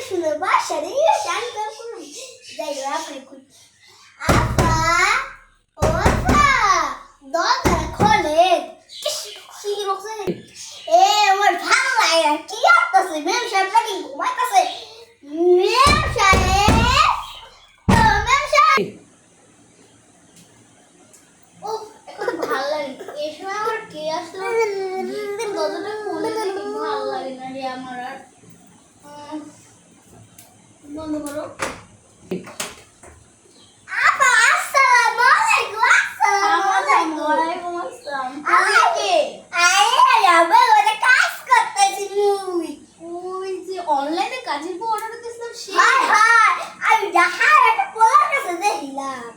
সুন্দর বাসা রে শান্ত করুন যাই আপনি কই আপা ও আপা দরজা খোলে কি রকম এ আমার ভালো লাগে না কি করতেছে মেম সাহেব নাকি ঘুমাইতেছে মেম সাহেব ও মেম সাহেব ও এখন ভালো লাগে এই সময় আমার কে আসলো দরজাটা খুলে দেখি ভালো লাগে না রে আমার আর বন্ধ করো আপা আসসালামু আলাইকুম আসসালামু আলাইকুম আসসালাম আরে আরে ওটা কাজ করতেছি মুই যে অনলাইনে কাজের পর অর্ডার দিছিলাম সে হাই হাই আমি ঢাকার একটা পোলার কাছে দেখলাম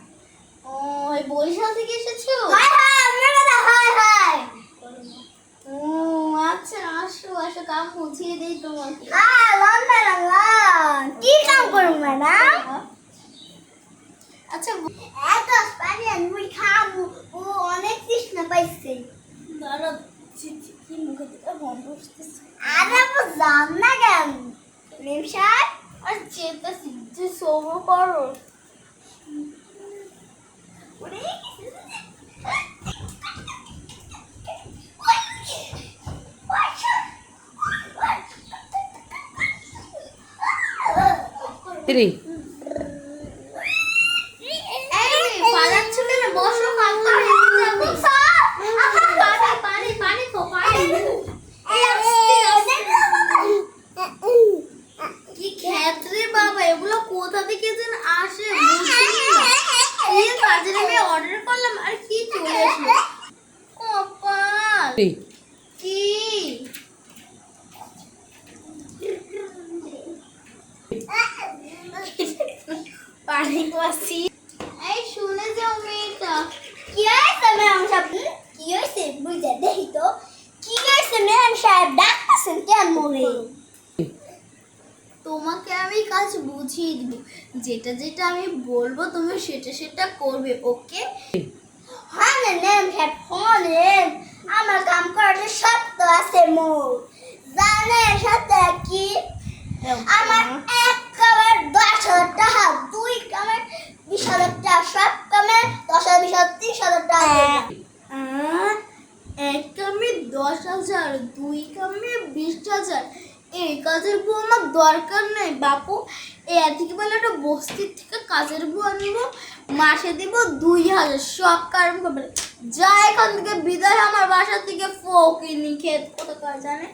ও এই বরিশাল থেকে এসেছো হাই হাই আমার কথা হাই হাই ও আচ্ছা আসো আসো কাম বুঝিয়ে দেই তোমাকে লন্ডন কি কাম করো ম্যাডাম আচ্ছা এত স্পাইরাল মুই খাবো ও অনেক তৃষ্ণা পাইছে দাঁড়া কি মুখে দিতে বন্ধ করতেছে আরে আপু জান না কেন নিমশার আর চেতা সিদ্ধি সবর করো ওরে রে কি ক্ষেত্রে বাবা এগুলো কোথা থেকে যেন আসে কাজের আমি অর্ডার করলাম আর কি চলে আসলো কপাল কি পানি পাসি এই শুনে যাও মেয়েটা কি হইছে ম্যাম সাহেব কি হইছে বুঝে দেখি তো কি হইছে ম্যাম সাহেব ডাকতেছেন কেন মরে তোমাকে আমি কাজ বুঝিয়ে দিব যেটা যেটা আমি বলবো তুমি সেটা সেটা করবে ওকে হ্যাঁ ম্যাম সাহেব ফোন আমার কাম করার শর্ত আছে মোর জানেন সাথে কি আমার এক কামের 10,000 টাকা দুই কামের 20,000 টাকা সব কামের 10,000 20,000 30,000 টাকা এক কামে 10,000 দুই কামে 20,000 এই কাজের বউ আমার দরকার নেই বাপু এই এদিকে বলে একটা বস্তির থেকে কাজের বউ আনবো মাসে দিব 2,000 সব কারণ করবে যা এখান থেকে বিদায় আমার বাসা থেকে ফকিনি খেত কোথাকার জানে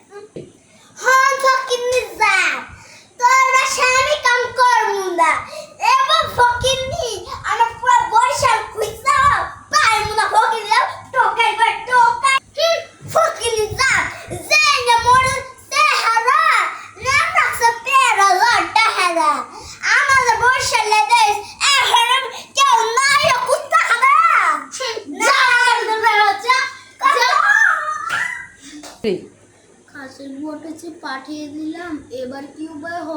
হ্যাঁ ফকিনি যা তোর বাসায় আমি কাম করবো না এবং ফকিনি আমার পুরো বরিশাল খুঁজা পাইমু না ফকিনি টোকাই বা টোকাই ফকিনি যা যে না মোর চেহারা না রাখছে পেরা লড়টা হেরা আমাদের বরিশালে দেশ এখন কেউ নাই কুত্তা খাবে যা কাছের বউটা যে পাঠিয়ে দিলাম এবার কি উপায় হবে